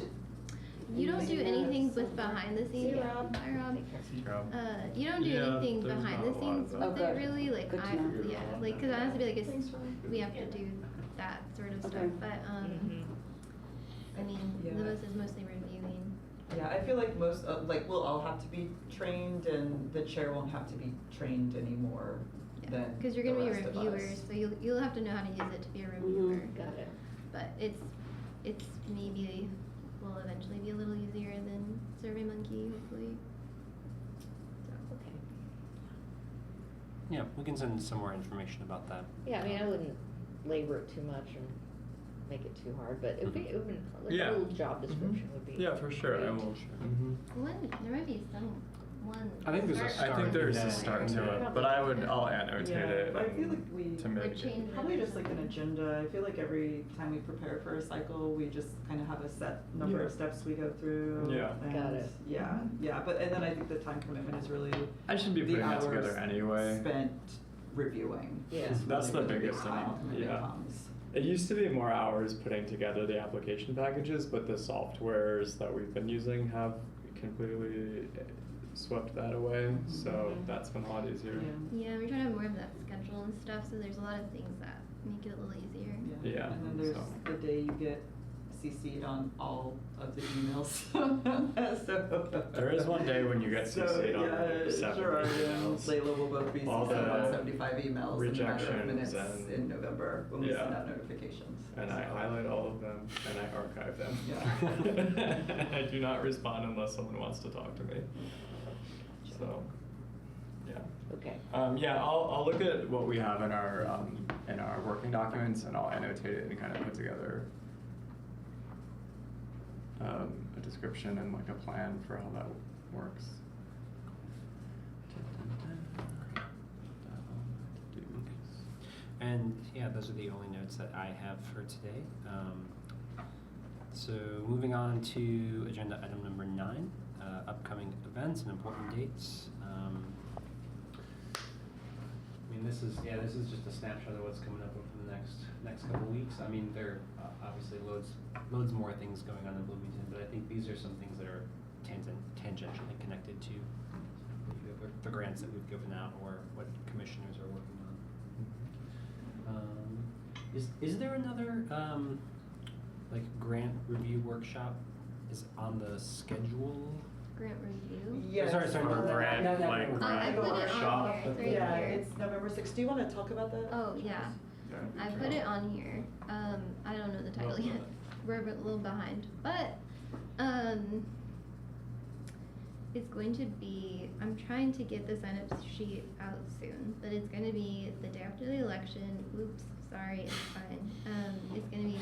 You don't do anything with behind the scenes. See, Rob? Hi, Rob. Job. You don't do Yeah, anything there's behind not the a lot of scenes that. with Oh, it good. really. Like Good to I, know. yeah, like because it has to be like we have to do that sort of stuff. Okay. But I mean, Yeah. Lewis is mostly reviewing. Yeah, I feel like most, like, we'll all have to be trained, and the chair won't have to be trained anymore than Because you're the gonna be rest of reviewers, us. so you'll have to know how to use it to be a reviewer. Got it. But it's maybe will eventually be a little easier than SurveyMonkey, hopefully. So. Okay. Yeah, we can send some more information about that. Yeah, I mean, I wouldn't labor it too much and make it too hard, but it would be, like Yeah. a little job description would be. Yeah, for sure. I great. will. There might be one. I think there's a start I think there's a Yeah. start to Yeah. it, but I'll annotate Yeah, it. but I feel like we to make it. change probably just like an agenda. I feel like every time we prepare for a cycle, we just kind of have a set number of Yeah. steps we go through. Yeah. And Got it. Yeah, yeah, and then I think the time commitment is really I should be the putting that hours together anyway. spent reviewing. Yeah. is That's really the where biggest time thing, commitment yeah. comes. It used to be more hours putting together the application packages, but the softwares that we've been using have completely swept that away. So that's been a lot easier. Yeah. Yeah, we're trying to have more of that schedule and stuff, so there's a lot of things that make it a little easier. Yeah, And then there's so. the day you get CC'd on all of the emails. So. There is one day when you get CC'd on like 70 sure, emails. Layla will both be All CC'd on the 75 emails in a matter of rejections minutes and- in November when we Yeah. send out notifications. And I So- highlight all of them and I archive them. Yeah. I do not respond unless someone wants to talk to me. So, yeah. Okay. Yeah, I'll look at what we have in our working documents and I'll annotate it and kind of put together a description and like a plan for how that works. And yeah, those are the only notes that I have for today. So moving on to agenda item number 9, upcoming events and important dates. I mean, this is just a snapshot of what's coming up over the next couple weeks. I mean, there are obviously loads more things going on in Bloomington, but I think these are some things that are tangentially connected to the grants that we've given out or what commissioners are working on. Is there another like grant review workshop is on the schedule? Grant review. Yes. Sorry, Or grant, like I grant put it on workshop. here. It's right Yeah, here. it's November 6th. Do you want to talk about that? Oh, yeah. I put it on here. I don't know the title yet. We're a little behind, but it's going to be. I'm trying to get the sign-up sheet out soon, but it's going to be the day after the election. Oops, sorry, it's fine. It's going to be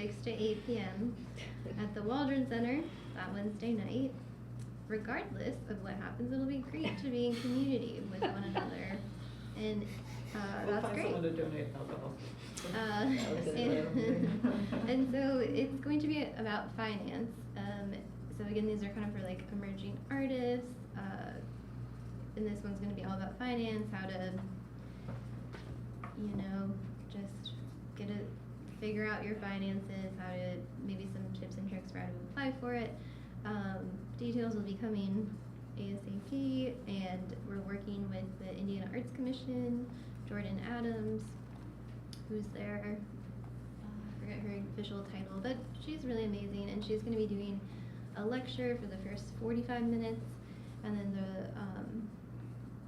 6 to 8 p.m. at the Waldron Center that Wednesday night. regardless of what happens, it'll be great to be in community with one another, and We'll that's find great. someone to donate alcohol. And so it's going to be about finance. So again, these are kind of for like emerging artists, and this one's going to be all about finance, how to, just figure out your finances, how to, maybe some tips and tricks for how to apply for it. Details will be coming ASAP, and we're working with the Indiana Arts Commission, Jordan Adams, who's there. I forget her official title, but she's really amazing, and she's going to be doing a lecture for the first 45 minutes, and then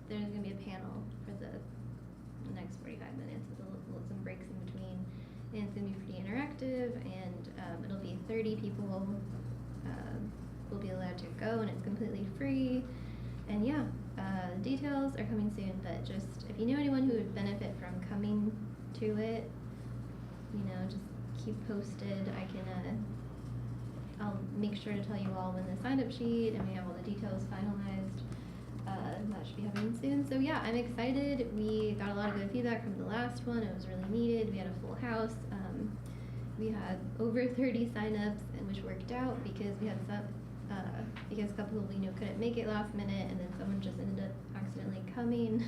there's going to be a panel for the next 45 minutes with some breaks in between, and it's going to be pretty interactive, and it'll be 30 people will be allowed to go, and it's completely free. And yeah, details are coming soon, but just if you know anyone who would benefit from coming to it, just keep posted. I'll make sure to tell you all when the sign-up sheet and we have all the details finalized. That should be happening soon. So yeah, I'm excited. We got a lot of good feedback from the last one. It was really needed. We had a full house. We had over 30 sign-ups, and which worked out because we had because a couple we knew couldn't make it last minute, and then someone just ended up accidentally coming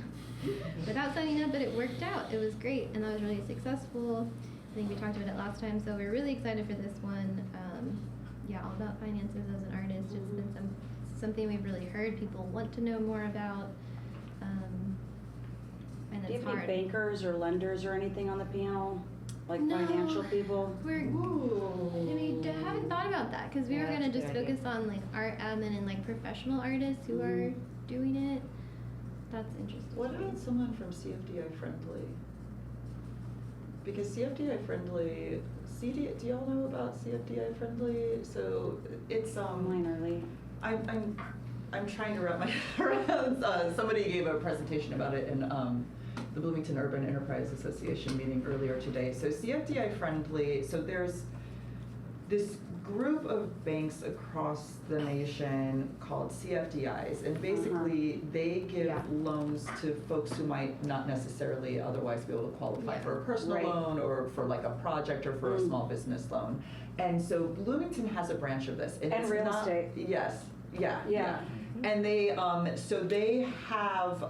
without signing up, but it worked out. It was great, and that was really successful. I think we talked about it last time, so we're really excited for this one. All about finances as an artist. It's been something we've really heard people want to know more about, and Do you it's have any hard. bankers or lenders or anything on the panel? Like No. financial people? Haven't thought about that because we were Yeah, gonna that's a just good idea. focus on like art admin and like professional artists who are doing it. That's interesting. What about someone from CFDI Friendly? Because CFDI Friendly, do y'all know about CFDI Friendly? So it's Minorly. I'm trying to wrap my head around. Somebody gave a presentation about it in the Bloomington Urban Enterprise Association meeting earlier today. So CFDI Friendly. So there's this group of banks across the nation called CFDIs, and basically they give Yeah. loans to folks who might not necessarily otherwise be able to qualify for a personal Right. loan or for like a project or for a small business loan. And so Bloomington has a branch of this. And it's real not- estate. Yes, yeah. Yeah. And they, so they have,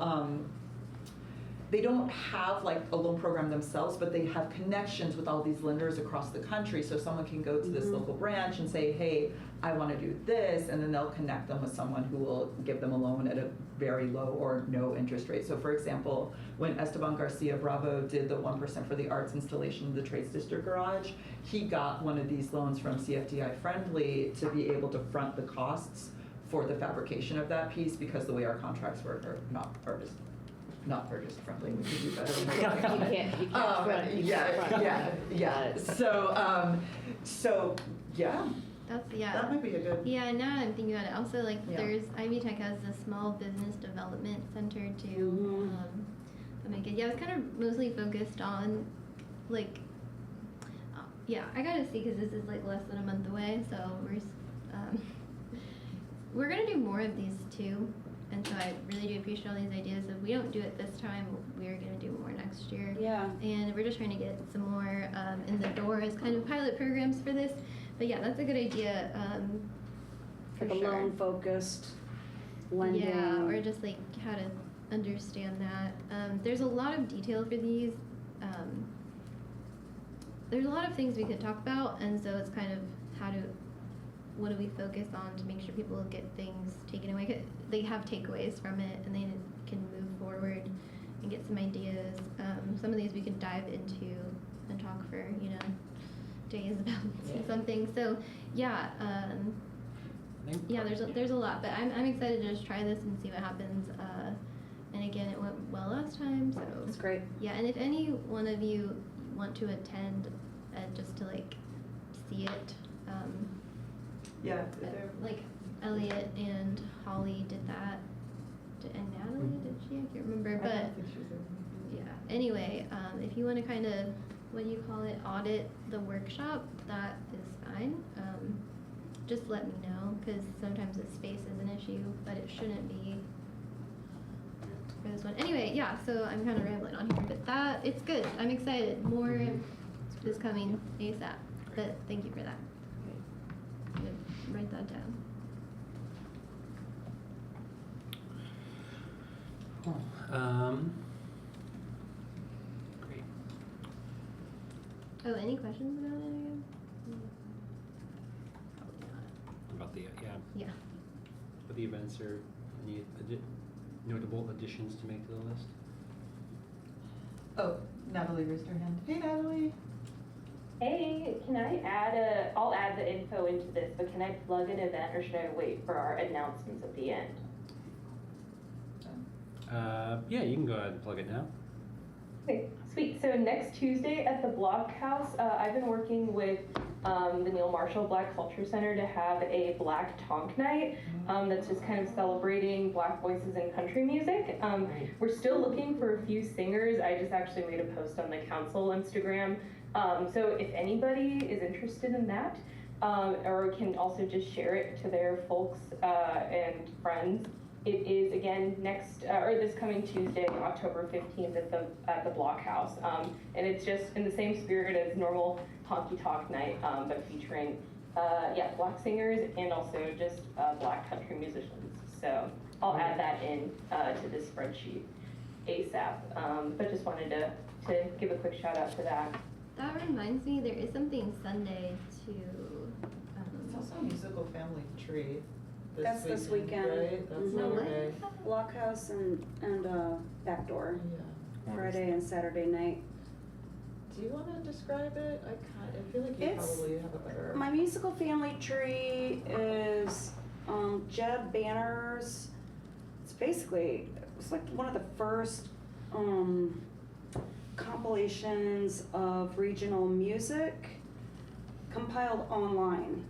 they don't have like a loan program themselves, but they have connections with all these lenders across the country. So someone can go to this local branch and say, hey, I want to do this, and then they'll connect them with someone who will give them a loan at a very low or no interest rate. So for example, when Esteban Garcia Bravo did the 1% for the arts installation of the Trades District Garage, he got one of these loans from CFDI Friendly to be able to front the costs for the fabrication of that piece, because the way our contracts work are not artist friendly. We could do better. You can't front. You can't front. Yeah. So yeah, that might be a good. Yeah, now I'm thinking about it. Also, like, Yeah. there's Ivy Tech has a small business development center too. Yeah, I was kind of mostly focused on, like, I gotta see because this is like less than a month away, so we're gonna do more of these too. And so I really do appreciate all these ideas. If we don't do it this time, we're gonna do more next year. Yeah. And we're just trying to get some more in the door as kind of pilot programs for this. But yeah, that's a good idea. For Like a sure. loan focused lending. Yeah, or just like how to understand that. There's a lot of detail for these. There's a lot of things we could talk about, and so it's kind of what do we focus on to make sure people get things taken away? 'Cause they have takeaways from it, and they can move forward and get some ideas. Some of these we could dive into and talk for days about something. So yeah, there's a lot, but I'm excited to just try this and see what happens. And again, it went well last time, so That's great. yeah. And if any one of you want to attend, just to like see it. Yeah. Like Elliot and Holly did that, and Natalie did she? I can't remember, I but don't think she's in. yeah. Anyway, if you want to kind of audit the workshop, that is fine. just let me know, because sometimes the space is an issue, but it shouldn't be for this one. Anyway, yeah, so I'm kind of rambling on here, but it's good. I'm excited. More is coming ASAP, but thank you for that. I'm gonna write that down. Cool. Great. Oh, any questions about it again? Probably not. About the Yeah. But the events are any notable additions to make to the list? Oh, Natalie raised her hand. Hey, Natalie. Hey, can I I'll add the info into this, but can I plug an event or should I wait for our announcements at the end? Yeah, you can go ahead and plug it now. Okay, sweet. So next Tuesday at the Blockhouse, I've been working with the Neil Marshall Black Culture Center to have a Black Tonk Night that's just kind of celebrating Black voices in country music. We're still looking for a few singers. I just actually made a post on the council Instagram. So if anybody is interested in that, or can also just share it to their folks and friends, it is again this coming Tuesday, October 15th at the Blockhouse, and it's just in the same spirit as normal honky tonk night, but featuring Black singers and also just Black country musicians. So I'll add that in to this spreadsheet ASAP. But just wanted to give a quick shout out to that. That reminds me, there is something Sunday too. It's also a musical family tree. That's this weekend. Right? That's Mhm. Saturday. Blockhouse and Backdoor, Yeah. Friday and Saturday night. Do you want to describe it? I feel like you It's- probably have a better. My musical family tree is Jeb Banner's. It's like one of the first compilations of regional music compiled online.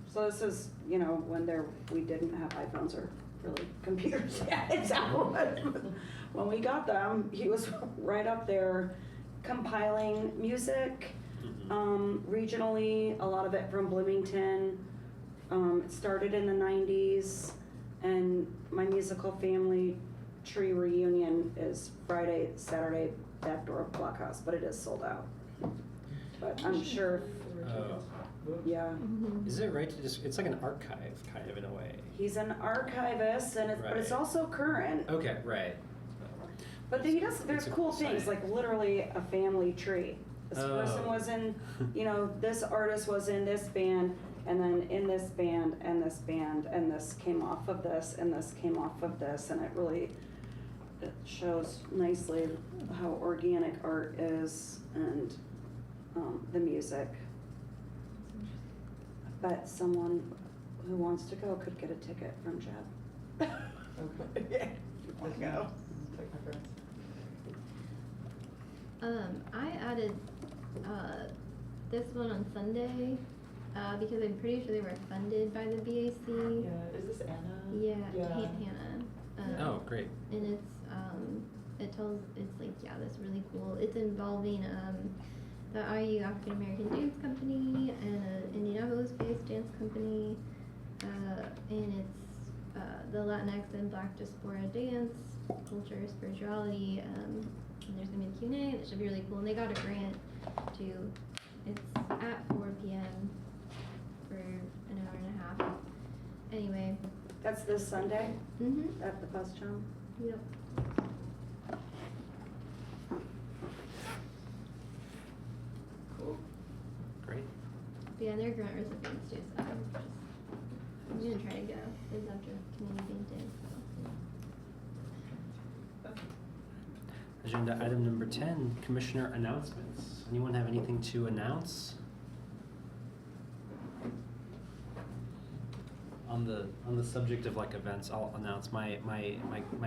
So this is, when we didn't have iPhones or really computers yet. So when we got them, he was right up there compiling music regionally, a lot of it from Bloomington. It started in the 90s, and my musical family tree reunion is Friday, Saturday, Backdoor Blockhouse, but it is sold out. But I'm sure, yeah. Is it right to just, it's like an archive kind of in a way? He's an archivist, but it's Right. also current. Okay, right. But there's It's a cool cool things, site. like literally a family tree. This person was in, this artist was in this band, and then in this band, and this band, and this came off of this, and this came off of this, and it shows nicely how organic art is and the music. I bet someone who wants to go could get a ticket from Jeb. Okay. Yeah, you wanna go? Take my friends. I added this one on Sunday because I'm pretty sure they were funded by the BAC. Yeah, is this Anna? Yeah, Yeah. Hannah. Oh, great. And it's this really cool. It's involving the IU African American Dance Company and an Indianapolis-based dance company, and it's the Latinx and Black diaspora dance, culture, spirituality. And there's gonna be a Q&A. That should be really cool. And they got a grant too. It's at 4 p.m. for an hour and a half. Anyway. That's this Sunday Mhm. at the Bus Chum. Yep. Cool. Great. But yeah, they're grant recipients too, so I'm gonna try to go. It's after community band day, so. Agenda item number 10, Commissioner announcements. Anyone have anything to announce? On the subject of like events, I'll announce my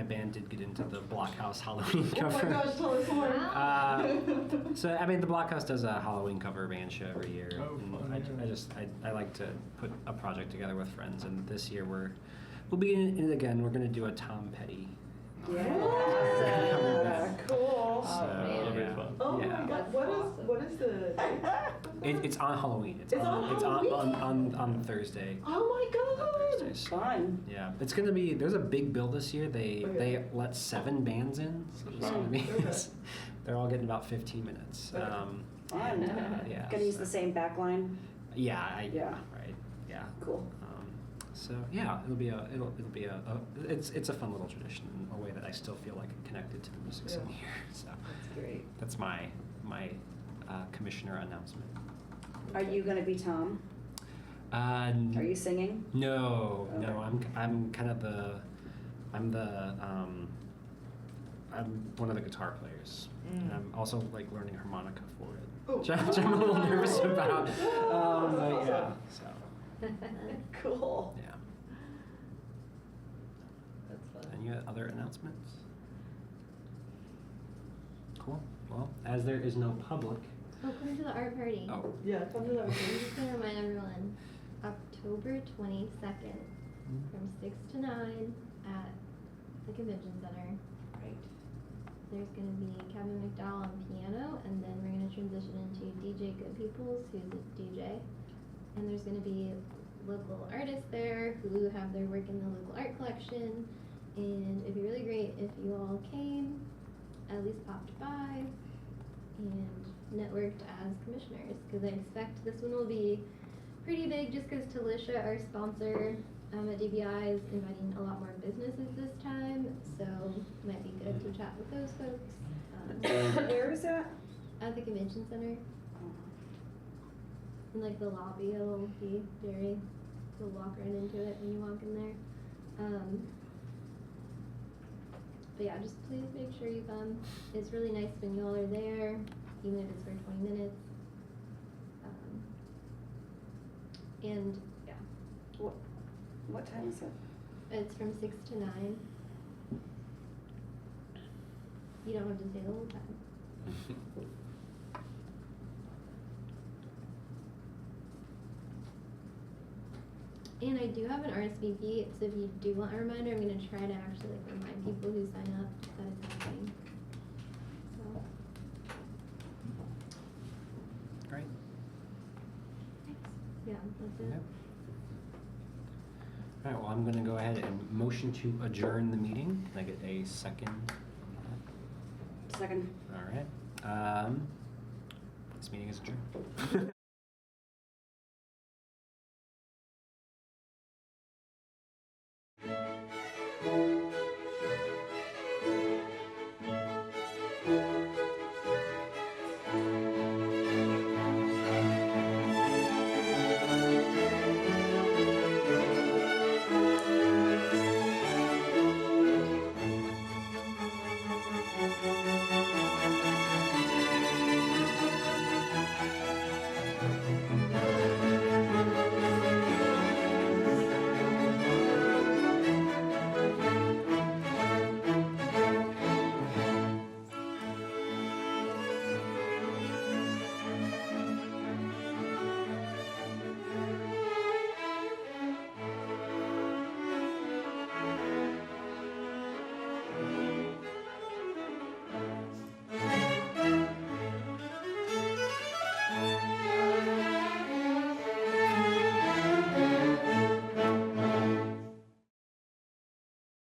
band did get into the Blockhouse Halloween cover. Oh my gosh, tell us more. So I mean, the Blockhouse does a Halloween cover band show every year. Oh, And fun, I like to put a project together with friends, and this year we'll be in it again. We're gonna do a Tom Petty Yeah, cool. So, man. It'll be yeah. fun. Oh Yeah. my God, That's what awesome. is the date? It's on Halloween. It's on Halloween? on Thursday. Oh my God. Thursdays. Fun. Yeah, it's gonna be. There's a big bill this year. They Okay. let 7 bands in, so it's gonna be. Okay. They're all getting about 15 minutes. Okay. Fun. And, yeah. Gonna use the same back line? Yeah. Yeah. Right. Yeah. Cool. So yeah, it'll be it's a fun little tradition in a way that I still feel like connected to the music scene Yeah. here. So That's great. that's my commissioner announcement. Are you gonna be Tom? Are Are you singing? No, Okay. no. I'm kind of I'm one of the guitar players. And I'm also like learning harmonica for it, Oh. which I'm a little nervous about. But yeah, so Cool. yeah. That's fun. Any other announcements? Cool. Well, as there is no public. Oh, come to the art party. Oh. Yeah, come to that. I'm just gonna remind everyone, October 22nd, from 6 to 9 at the convention center. Right. There's gonna be Kevin McDowell on piano, and then we're gonna transition into DJ Good Peoples, who's a DJ. And there's gonna be local artists there who have their work in the local art collection. And it'd be really great if you all came, at least popped by, and networked as commissioners. Because I expect this one will be pretty big just because Talisha, our sponsor at DBI, is inviting a lot more businesses this time. So it might be good to chat with those folks. Where is that? At the convention center. And like the lobby, it'll be very, you'll walk right into it when you walk in there. But yeah, just please make sure you come. It's really nice when you all are there, even if it's for 20 minutes. And yeah, What time is it? it's from 6 to 9. You don't have to stay the whole time. And I do have an RSVP, so if you do want a reminder, I'm gonna try to actually like remind people who sign up that it's happening. So, Great. yeah, that's it. Yep. All right. Well, I'm gonna go ahead and motion to adjourn the meeting. Can I get a second on Second. that? All right. This meeting is adjourned.